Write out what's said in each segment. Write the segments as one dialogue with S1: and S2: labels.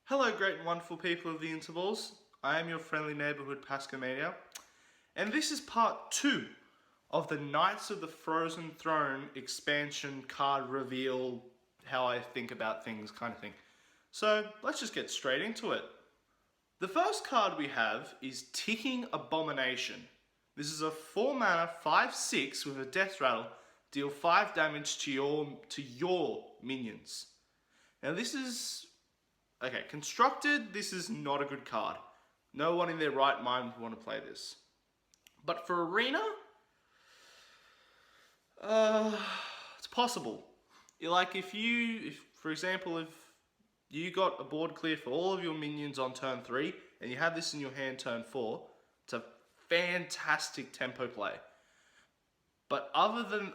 S1: Hello, great and wonderful people of the intervals. I am your friendly neighborhood Pascomania, and this is part 2 of the Knights of the Frozen Throne expansion card reveal, how I think about things kind of thing. So let's just get straight into it. The first card we have is Ticking Abomination. This is a 4 mana 5/6 with a death rattle. Deal 5 damage to your minions. Now this is okay, constructed, this is not a good card. No one in their right mind would want to play this. But for Arena, it's possible. For example, if you got a board clear for all of your minions on turn 3, and you have this in your hand turn 4, it's a fantastic tempo play. But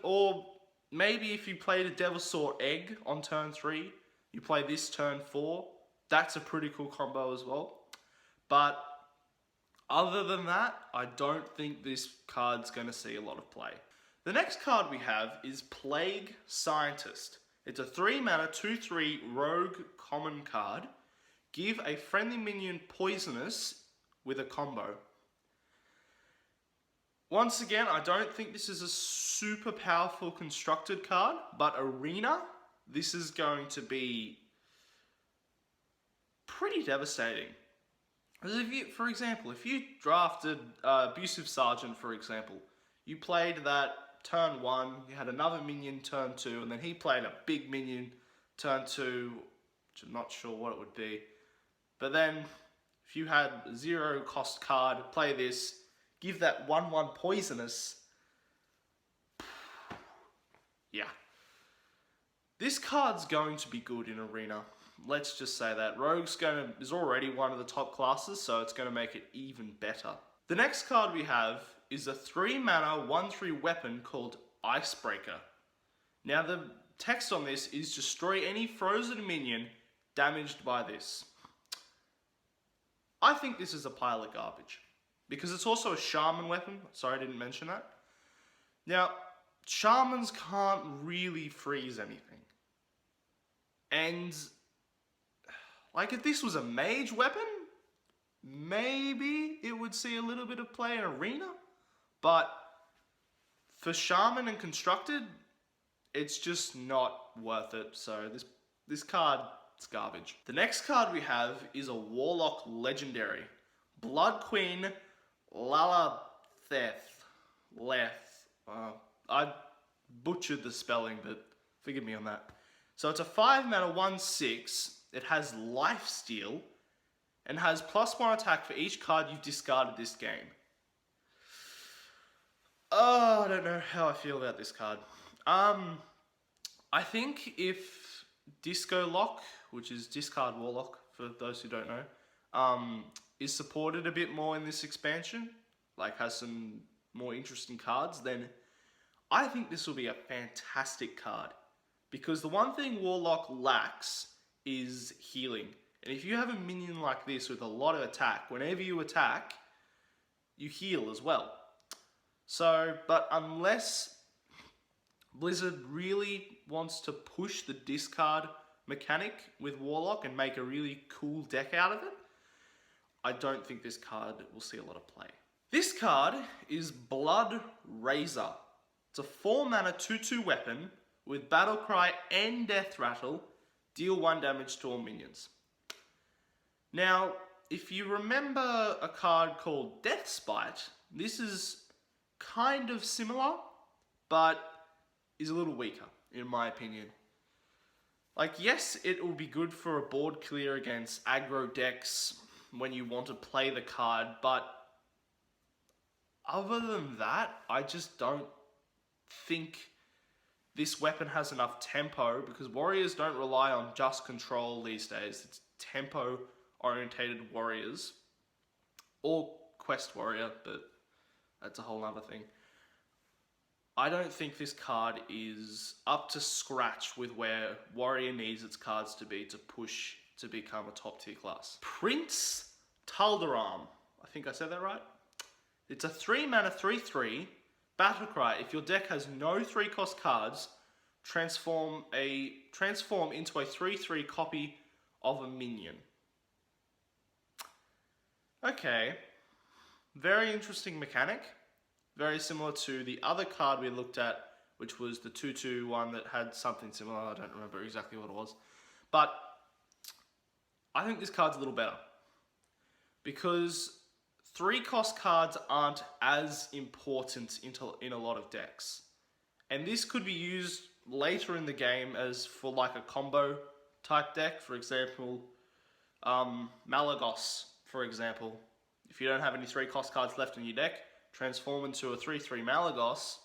S1: or maybe if you played a Devilsaur Egg on turn 3, you play this turn 4, that's a pretty cool combo as well. But other than that, I don't think this card's going to see a lot of play. The next card we have is Plague Scientist. It's a 3 mana 2/3 rogue common card. Give a friendly minion poisonous with a combo. Once again, I don't think this is a super powerful constructed card, but Arena, this is going to be pretty devastating. Because for example, if you drafted Abusive Sergeant, for example, you played that turn 1, you had another minion turn 2, and then he played a big minion turn 2, which I'm not sure what it would be. But then, if you had a 0 cost card, play this, give that 1/1 poisonous. Yeah. This card's going to be good in Arena. Let's just say that. Rogue's is already one of the top classes, so it's going to make it even better. The next card we have is a 3 mana 1/3 weapon called Icebreaker. Now the text on this is destroy any frozen minion damaged by this. I think this is a pile of garbage, because it's also a shaman weapon. Sorry, I didn't mention that. Now, shamans can't really freeze anything. And like, if this was a mage weapon, maybe it would see a little bit of play in Arena. But for shaman and constructed, it's just not worth it. So this card, it's garbage. The next card we have is a Warlock Legendary. Blood Queen Lalateth. I butchered the spelling, but forgive me on that. So it's a 5 mana 1/6. It has Lifesteal and has +1 attack for each card you've discarded this game. Oh, I don't know how I feel about this card. I think if Disco Lock, which is Discard Warlock for those who don't know, is supported a bit more in this expansion, like has some more interesting cards, then I think this will be a fantastic card. Because the one thing Warlock lacks is healing. And if you have a minion like this with a lot of attack, whenever you attack, you heal as well. So, but unless Blizzard really wants to push the discard mechanic with Warlock and make a really cool deck out of it, I don't think this card will see a lot of play. This card is Blood Razor. It's a 4 mana 2/2 weapon with Battlecry and Death Rattle. Deal 1 damage to all minions. Now, if you remember a card called Death Spite, this is kind of similar, but is a little weaker, in my opinion. Like, yes, it will be good for a board clear against aggro decks when you want to play the card, but other than that, I just don't think this weapon has enough tempo, because warriors don't rely on just control these days. It's tempo-orientated warriors. Or quest warrior, but that's a whole other thing. I don't think this card is up to scratch with where warrior needs its cards to be to push to become a top tier class. Prince Taldaram. I think I said that right. It's a 3 mana 3/3 Battlecry. If your deck has no 3 cost cards, transform into a 3/3 copy of a minion. Okay, very interesting mechanic. Very similar to the other card we looked at, which was the 2/2 one that had something similar. I don't remember exactly what it was. But I think this card's a little better. Because 3-cost cards aren't as important in a lot of decks. And this could be used later in the game as for like a combo type deck. For example, Malagos, for example. If you don't have any 3-cost cards left in your deck, transform into a 3/3 Malagos,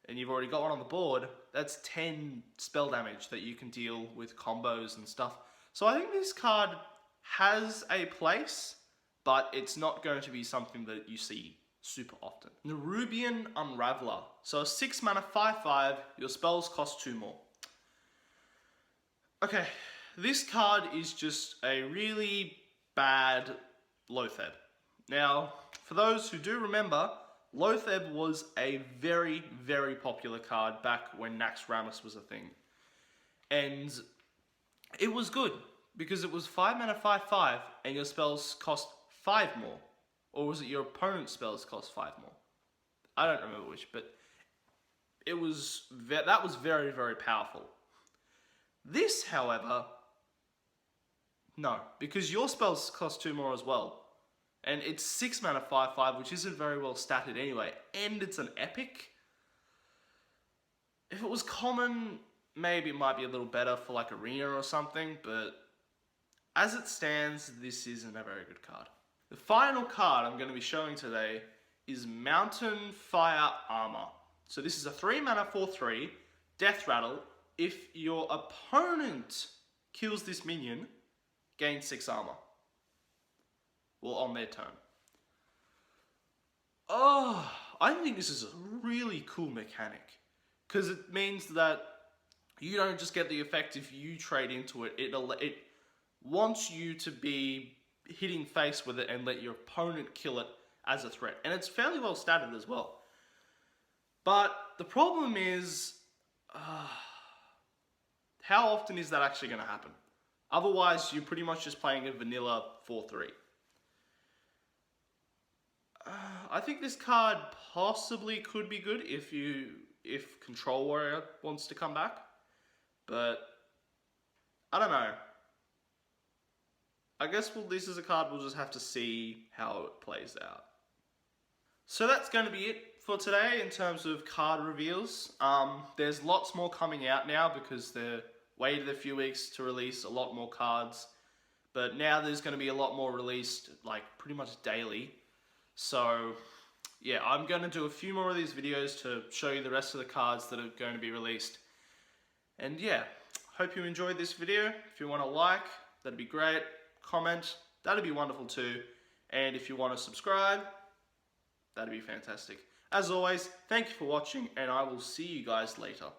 S1: and you've already got one on the board, that's 10 spell damage that you can deal with combos and stuff. So I think this card has a place, but it's not going to be something that you see super often. Nerubian Unraveler. So a 6 mana 5/5, your spells cost 2 more. Okay, this card is just a really bad Loatheb. Now, for those who do remember, Loatheb was a very, very popular card back when Naxxramas was a thing. And it was good, because it was 5 mana 5/5, and your spells cost 5 more. Or was it your opponent's spells cost 5 more? I don't remember which, but that was very, very powerful. This, however, no, because your spells cost 2 more as well. And it's 6 mana 5/5, which isn't very well statted anyway. And it's an epic. If it was common, maybe it might be a little better for like Arena or something, but as it stands, this isn't a very good card. The final card I'm going to be showing today is Mountain Fire Armor. So this is a 3 mana 4/3, Death Rattle. If your opponent kills this minion, gain 6 armor. Well, on their turn. Oh, I think this is a really cool mechanic. Because it means that you don't just get the effect if you trade into it. It wants you to be hitting face with it and let your opponent kill it as a threat. And it's fairly well statted as well. But the problem is, how often is that actually going to happen? Otherwise, you're pretty much just playing a vanilla 4/3. I think this card possibly could be good if Control Warrior wants to come back. But I don't know. I guess this is a card we'll just have to see how it plays out. So that's going to be it for today in terms of card reveals. There's lots more coming out now because they're waited a few weeks to release a lot more cards. But now there's going to be a lot more released, like pretty much daily. So yeah, I'm going to do a few more of these videos to show you the rest of the cards that are going to be released. And yeah, hope you enjoyed this video. If you want to like, that'd be great. Comment, that'd be wonderful too. And if you want to subscribe, that'd be fantastic. As always, thank you for watching, and I will see you guys later.